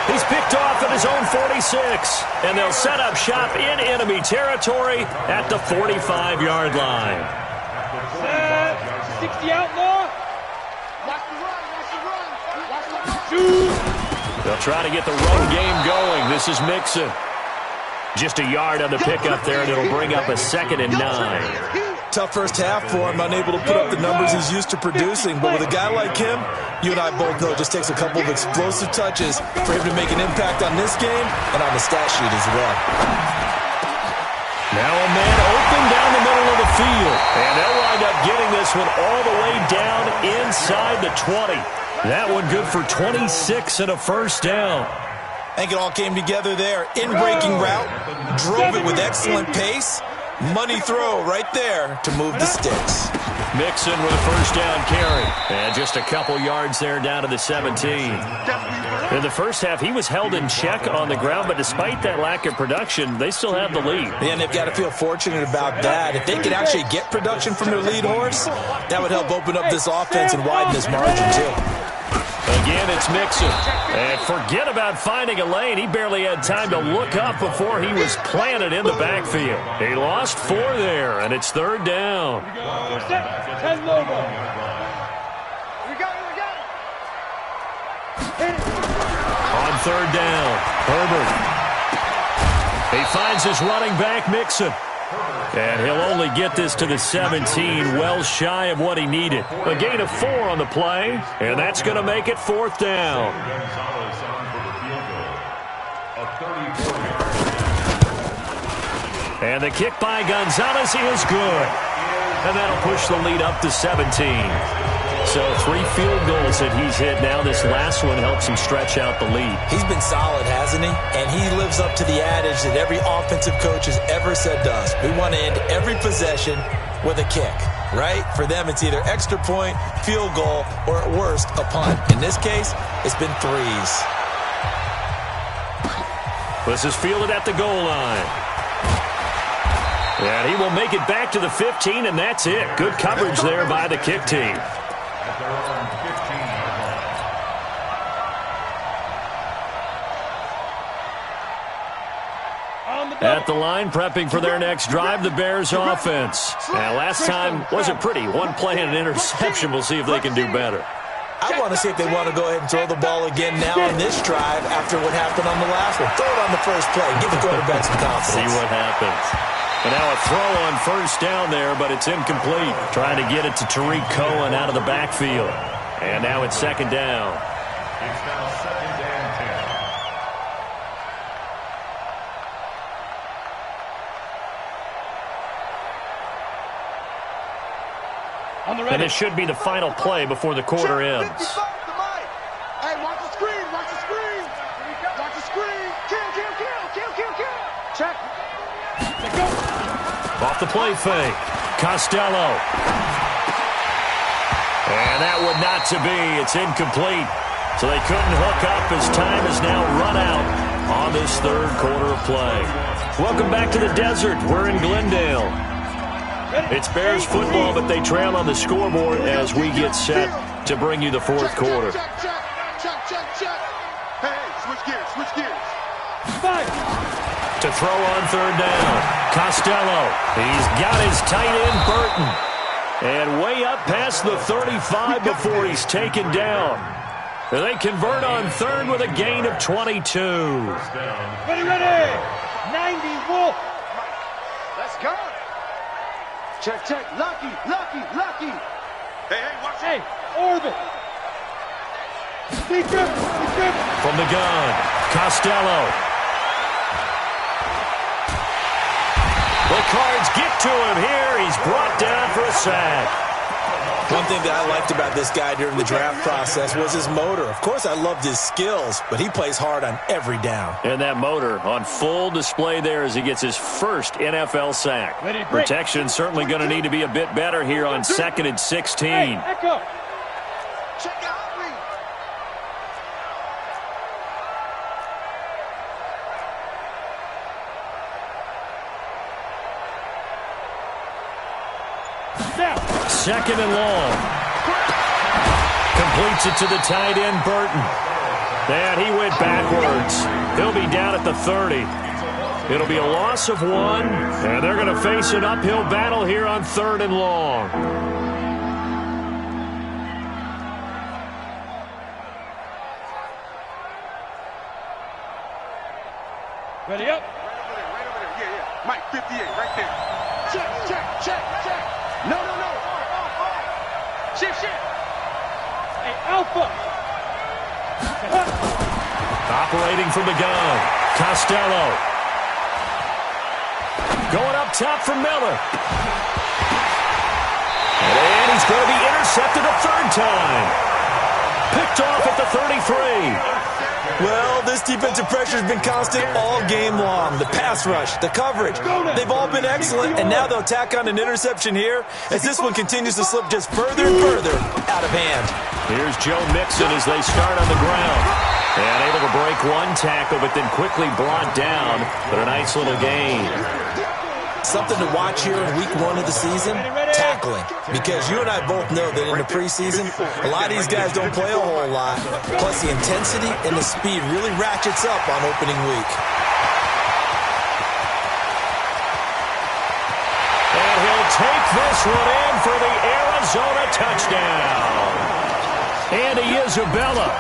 He's picked off at his own 46, and they'll set up shop in enemy territory at the 45-yard line.
60 outlaw.
They'll try to get the run game going. This is Mixon. Just a yard on the pickup there, and it'll bring up a 2nd and 9.
Tough first half for him, unable to put up the numbers he's used to producing. But with a guy like him, you and I both know it just takes a couple of explosive touches for him to make an impact on this game and on the stat sheet as well.
Now a man open down the middle of the field, and they'll wind up getting this one all the way down inside the 20. That one good for 26 and a first down.
I think it all came together there. In-breaking route, drove it with excellent pace. Money throw right there to move the sticks.
Mixon with a first down carry. And just a couple yards there down to the 17. In the first half, he was held in check on the ground, but despite that lack of production, they still have the lead.
Yeah, and they've got to feel fortunate about that. If they could actually get production from their lead horse, that would help open up this offense and widen this margin too.
Again, it's Mixon. And forget about finding a lane. He barely had time to look up before he was planted in the backfield. He lost 4 there, and it's 3rd down.
10 logo.
On 3rd down, Herbert. He finds his running back, Mixon. And he'll only get this to the 17, well shy of what he needed. A gain of 4 on the play, and that's going to make it 4th down. And the kick by Gonzalez is good. And that'll push the lead up to 17. So 3 field goals that he's hit now. This last one helps him stretch out the lead.
He's been solid, hasn't he? And he lives up to the adage that every offensive coach has ever said to us. We want to end every possession with a kick, right? For them, it's either extra point, field goal, or at worst, a punt. In this case, it's been 3s.
This is fielded at the goal line. And he will make it back to the 15, and that's it. Good coverage there by the kick team.
At their own 15-yard line.
At the line, prepping for their next drive, the Bears offense. Now, last time wasn't pretty. 1 play and an interception. We'll see if they can do better.
I want to see if they want to go ahead and throw the ball again now on this drive after what happened on the last one. Throw it on the first play. Give the quarterback some confidence.
See what happens. And now a throw on first down there, but it's incomplete. Trying to get it to Tariq Cohen out of the backfield. And now it's 2nd down.
It's now 2nd and 10.
And this should be the final play before the quarter ends.
Hey, watch the screen, watch the screen. Watch the screen. Kill. Check.
Off the play fake. Costello. And that would not to be. It's incomplete. So they couldn't hook up as time is now run out on this 3rd quarter of play. Welcome back to the desert. We're in Glendale. It's Bears football, but they trail on the scoreboard as we get set to bring you the 4th quarter.
Check. Hey, switch gears.
To throw on 3rd down. Costello. He's got his tight end, Burton. And way up past the 35 before he's taken down. And they convert on 3rd with a gain of 22.
Ready. 90, Wolf.
Let's go. Check. Lucky.
Hey, orbit.
From the gun, Costello. The Cards get to him here. He's brought down for a sack.
One thing that I liked about this guy during the draft process was his motor. Of course, I loved his skills, but he plays hard on every down.
And that motor on full display there as he gets his first NFL sack. Protection certainly going to need to be a bit better here on 2nd and 16.
Hey, echo.
Check out read.
Snap.
2nd and long. Completes it to the tight end, Burton. And he went backwards. He'll be down at the 30. It'll be a loss of 1, and they're going to face an uphill battle here on 3rd and long.
Ready up.
Right over there. Yeah. Mike, 58, right there. Check. No. Shift.
Hey, Alpha.
Operating from the gun, Costello. Going up top for Miller. And he's going to be intercepted a 3rd time. Picked off at the 33.
Well, this defensive pressure has been constant all game long. The pass rush, the coverage, they've all been excellent, and now they'll tack on an interception here as this one continues to slip just further and further out of hand.
Here's Joe Mixon as they start on the ground. And able to break 1 tackle, but then quickly brought down. But a nice little gain.
Something to watch here in week 1 of the season, tackling. Because you and I both know that in the preseason, a lot of these guys don't play a whole lot. Plus the intensity and the speed really ratchets up on opening week.
And he'll take this one in for the Arizona touchdown. Andy Isabella,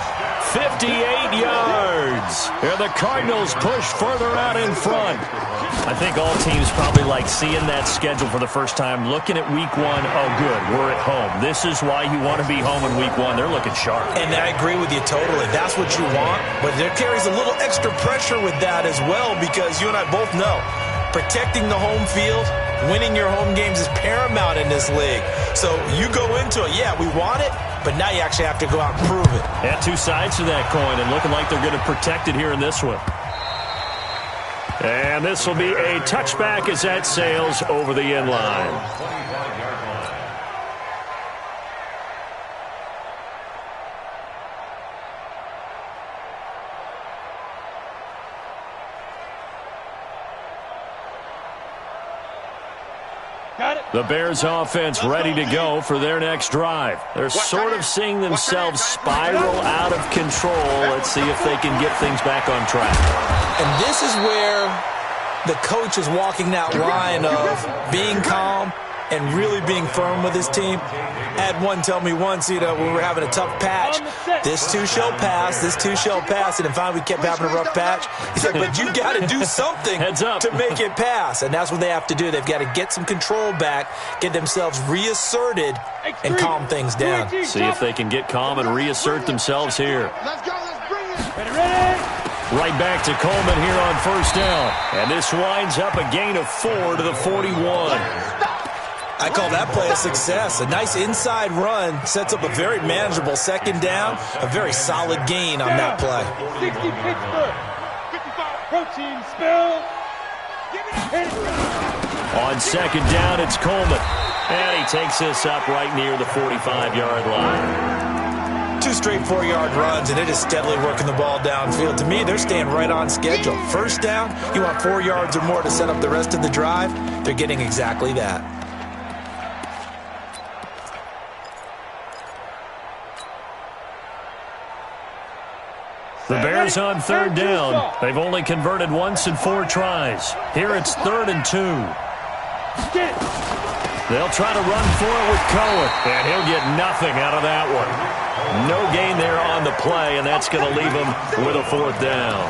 58 yards. And the Cardinals push further out in front. I think all teams probably like seeing that schedule for the first time, looking at week 1. Oh, good, we're at home. This is why you want to be home in week 1. They're looking sharp.
And I agree with you totally. That's what you want. But there carries a little extra pressure with that as well, because you and I both know protecting the home field, winning your home games is paramount in this league. So you go into it, yeah, we want it, but now you actually have to go out and prove it.
Yeah, 2 sides to that coin, and looking like they're going to protect it here in this one. And this will be a touchback as that sails over the end line. The Bears offense ready to go for their next drive. They're sort of seeing themselves spiral out of control. Let's see if they can get things back on track.
And this is where the coach is walking that line of being calm and really being firm with his team. I had one tell me once, when we were having a tough patch, this too shall pass, this too shall pass, and then finally we kept having a rough patch. He said, but you got to do something to make it pass, and that's what they have to do. They've got to get some control back, get themselves reasserted, and calm things down.
See if they can get calm and reassert themselves here.
Let's go. Let's bring it. Ready.
Right back to Coleman here on 1st down. And this winds up a gain of 4 to the 41.
I call that play a success. A nice inside run sets up a very manageable 2nd down. A very solid gain on that play.
60 Pittsburgh. Protein spill.
On 2nd down, it's Coleman. And he takes this up right near the 45-yard line.
2 straight 4-yard runs, and it is steadily working the ball downfield. To me, they're staying right on schedule. 1st down, you want 4 yards or more to set up the rest of the drive. They're getting exactly that.
The Bears on 3rd down. They've only converted once in 4 tries. Here it's 3rd and 2. They'll try to run for it with Cohen, and he'll get nothing out of that one. No gain there on the play, and that's going to leave him with a 4th down.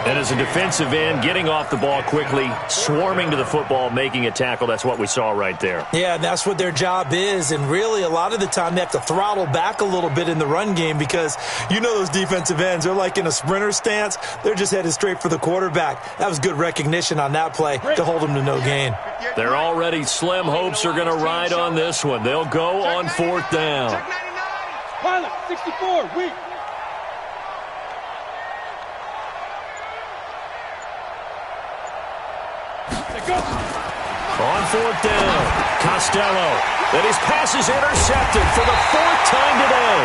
And as a defensive end, getting off the ball quickly, swarming to the football, making a tackle, that's what we saw right there.
Yeah, that's what their job is. And really, a lot of the time, they have to throttle back a little bit in the run game because you know those defensive ends, they're like in a sprinter stance. They're just headed straight for the quarterback. That was good recognition on that play to hold them to no gain.
Their already slim hopes are going to ride on this one. They'll go on 4th down.
Pilot, 64, weak.
On 4th down, Costello. And his pass is intercepted for the 4th time today.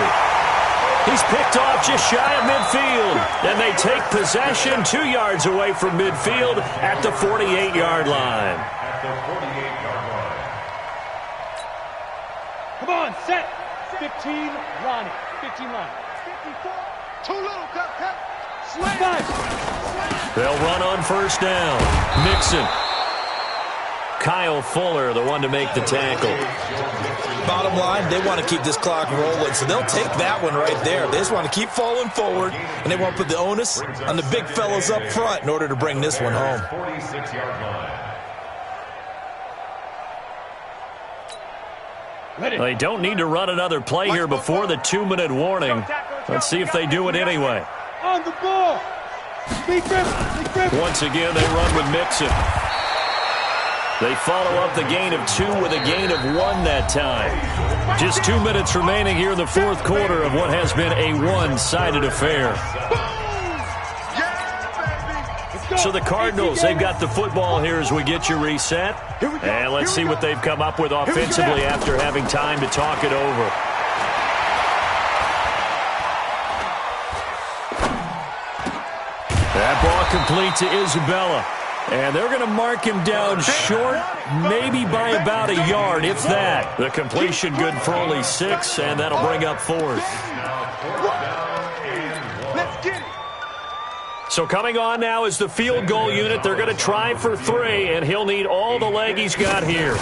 He's picked off just shy of midfield. And they take possession 2 yards away from midfield at the 48-yard line.
Come on, set. 15, Ronnie. 15 line.
54. Too little, cut.
Slam.
They'll run on 1st down. Mixon. Kyle Fuller, the one to make the tackle.
Bottom line, they want to keep this clock rolling, so they'll take that one right there. They just want to keep falling forward, and they want to put the onus on the big fellas up front in order to bring this one home.
46-yard line.
They don't need to run another play here before the 2-minute warning. Let's see if they do it anyway.
On the ball. Big grip.
Once again, they run with Mixon. They follow up the gain of 2 with a gain of 1 that time. Just 2 minutes remaining here in the 4th quarter of what has been a one-sided affair. So the Cardinals, they've got the football here as we get you reset. And let's see what they've come up with offensively after having time to talk it over. That ball complete to Isabella. And they're going to mark him down short, maybe by about a yard, if that. The completion good for only 6, and that'll bring up 4th. So coming on now is the field goal unit. They're going to try for 3, and he'll need all the leg he's got here.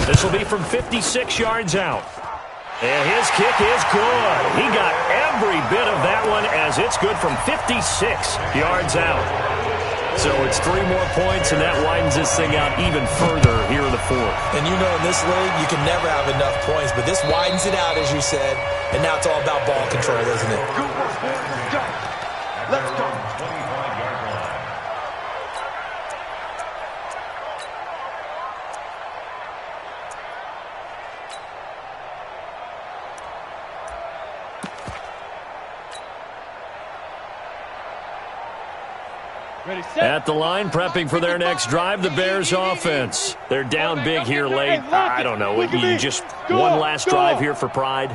This will be from 56 yards out. And his kick is good. He got every bit of that one as it's good from 56 yards out. So it's 3 more points, and that widens this thing out even further here in the 4th.
And you know in this league, you can never have enough points, but this widens it out, as you said, and now it's all about ball control, isn't it?
Let's go.
At the line, prepping for their next drive, the Bears offense. They're down big here late. I don't know. You just one last drive here for pride?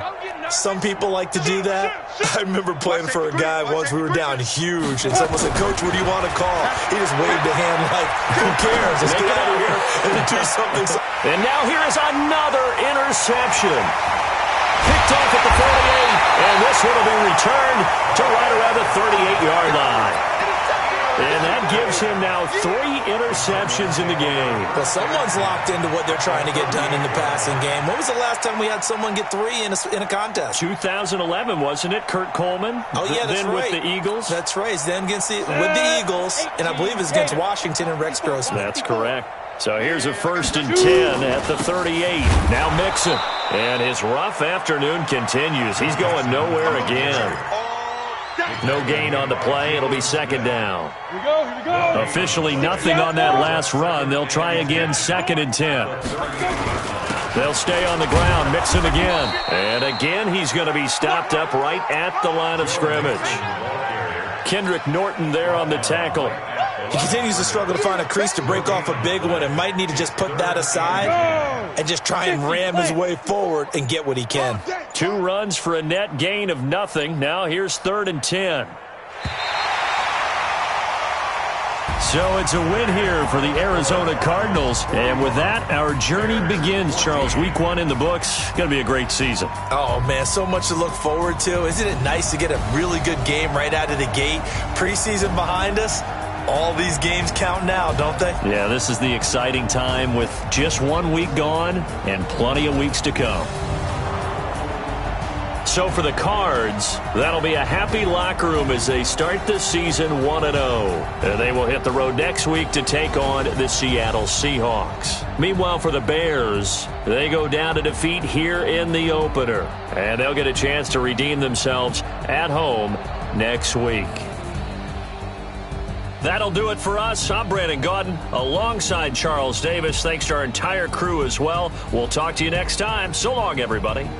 Some people like to do that. I remember playing for a guy once. We were down huge, and someone said, "Coach, what do you want to call?" He just waved a hand like, "Who cares? Let's get out of here and do something."
And now here is another interception. Picked off at the 48, and this one will be returned to right around the 38-yard line. And that gives him now 3 interceptions in the game.
Well, someone's locked into what they're trying to get done in the passing game. When was the last time we had someone get 3 in a contest?
2011, wasn't it? Kurt Coleman?
Oh, yeah, that's
then
right.
with the Eagles?
That's right. Then with the Eagles, and I believe it's against Washington and Rex Grossman.
That's correct. So here's a 1st and 10 at the 38. Now Mixon. And his rough afternoon continues. He's going nowhere again. No gain on the play. It'll be 2nd down.
Here we go.
Officially nothing on that last run. They'll try again, 2nd and 10. They'll stay on the ground. Mixon again. And again, he's going to be stopped up right at the line of scrimmage. Kendrick Norton there on the tackle.
He continues to struggle to find a crease to break off a big one and might need to just put that aside and just try and ram his way forward and get what he can.
2 runs for a net gain of nothing. Now here's 3rd and 10. So it's a win here for the Arizona Cardinals. And with that, our journey begins, Charles. Week 1 in the books. Going to be a great season.
Oh, man, so much to look forward to. Isn't it nice to get a really good game right out of the gate? Preseason behind us. All these games count now, don't they?
Yeah, this is the exciting time with just 1 week gone and plenty of weeks to come. So for the Cards, that'll be a happy locker room as they start the season 1-0. And they will hit the road next week to take on the Seattle Seahawks. Meanwhile, for the Bears, they go down to defeat here in the opener. And they'll get a chance to redeem themselves at home next week. That'll do it for us. I'm Brandon Gaudin alongside Charles Davis. Thanks to our entire crew as well. We'll talk to you next time. So long, everybody.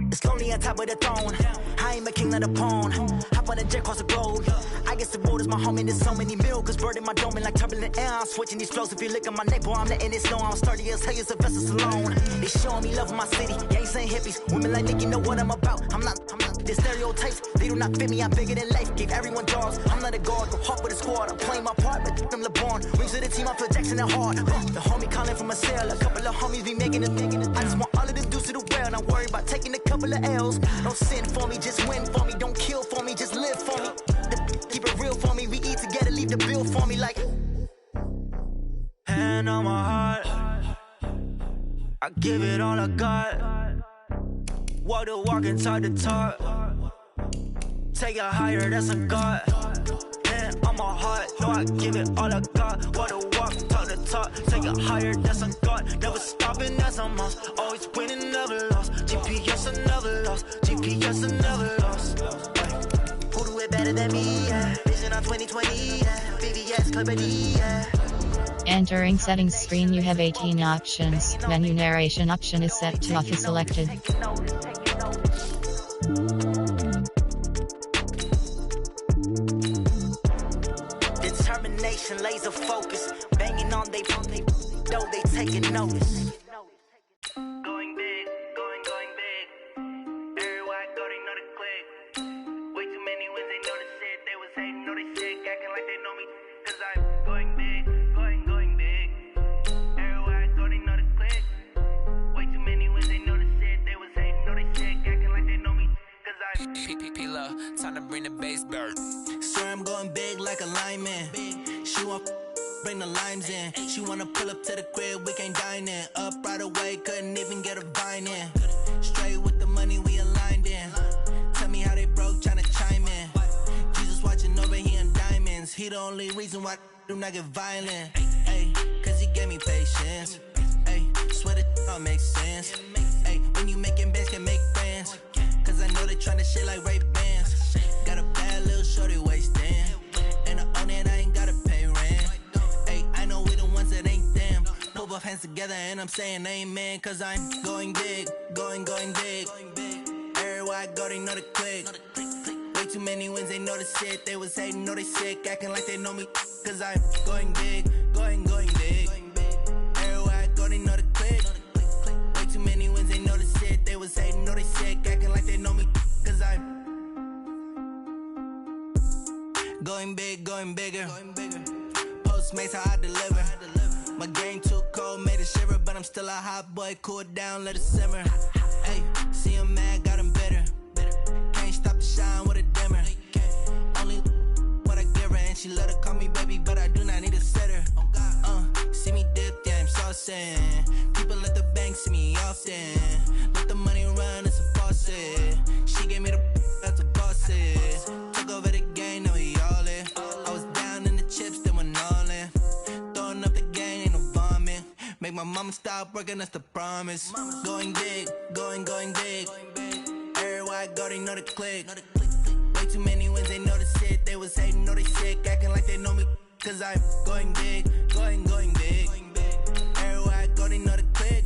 It's lonely on top of the throne. I ain't a king of the pawn. Hop on a jet across the globe. I guess the road is my home and there's so many milk. Bird in my dome and like turbulent air. I'm switching these flows. If you look at my neck, boy, I'm letting it slow. I'm sturdy as hell as a vessel alone. They showing me love in my city. Gangsta hippies. Women like Nick, you know what I'm about. I'm not. The stereotypes, they do not fit me. I'm bigger than life. Gave everyone jobs. I'm not a guard. Go hard with the squad. I'm playing my part, but I'm LeBron. Rings of the team, I feel Jackson and hard. The homie calling from a cell. A couple of homies be making a thing. I just want all of the dudes to do well. Not worry about taking a couple of L's. Don't sin for me, just win for me. Don't kill for me, just live for me. Keep it real for me. We eat together, leave the bill for me like. Hand on my heart. I give it all I got. Walk the walk and talk the talk. Take it higher, that's a God. Hand on my heart, no, I give it all I got. Walk the walk, talk the talk. Take it higher, that's a God. Never stopping, that's a must. Always winning, never lost. GPS, I never lost. GPS, I never lost. Who do it better than me? Yeah. Vision on 2020. Yeah. VVS, Clarity. Yeah.
Entering settings screen, you have 18 options. Menu narration option is set to off is selected.
Determination, laser focus. Banging on they though they taking notice. Going big, going big. Everywhere I go, they know the click. Way too many when they know the shit. They was hating, know they sick, acting like they know me. Cause I'm going big, going big. Everywhere I go, they know the click. Way too many when they know the shit. They was hating, know they sick, acting like they know me. Cause I'm PPP, time to bring the bass bird. Sir, I'm going big like a lineman. She want bring the limes in. She wanna pull up to the crib, we can't dine in. Up right away, couldn't even get a vine in. Straight with the money we aligned in. Tell me how they broke, tryna chime in. Jesus watching over here in diamonds. He the only reason why I do not get violent. Ay, cause he gave me patience. Ay, swear that all makes sense. Ay, when you making bands can make friends. Cause cause I know they tryna shit like Ray-Bans. Got a bad little shorty wasting, and I own it, I ain't gotta pay rent. Hey, I know we the ones that ain't them. Put both hands together and I'm saying amen, cause I'm going big, going big. Everywhere I go, they know the click. Way too many wins, they know the shit. They was hating, know they sick, acting like they know me, cause I'm going big, going big. Everywhere I go, they know the click. Way too many wins, they know the shit. They was hating, know they sick, acting like they know me, cause I'm going big, going bigger. Postmates, how I deliver. My game too cold, made it shiver, but I'm still a hot boy. Cool it down, let it simmer. Hey, see him mad, got him bitter. Can't stop the shine with a dimmer. Only what I give her, and she let her call me baby, but I do not need a sitter. See me dip, yeah, I'm saucing. People at the bank see me often. Let the money run, it's a faucet. She gave me the that's a bosses. Took over the game, now we all in. I was down in the chips, then went all in. Throwing up the game, ain't no vomit. Make my mama stop working, that's the promise. Going big, going big. Everywhere I go, they know the click. Way too many wins, they know the shit. They was hating, know they sick, acting like they know me, cause I'm going big, going big. Everywhere I go, they know the click.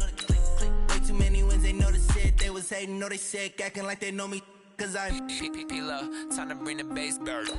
Way too many wins, they know the shit. They was hating, know they sick, acting like they know me, cause I'm P-P-P-Love, time to bring the bass bird.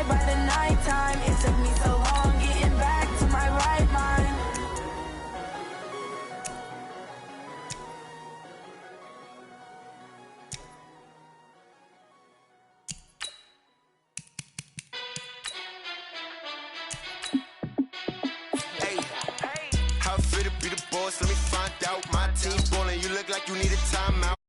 By the boss, let me find out. My team ballin', you look like you need a timeout.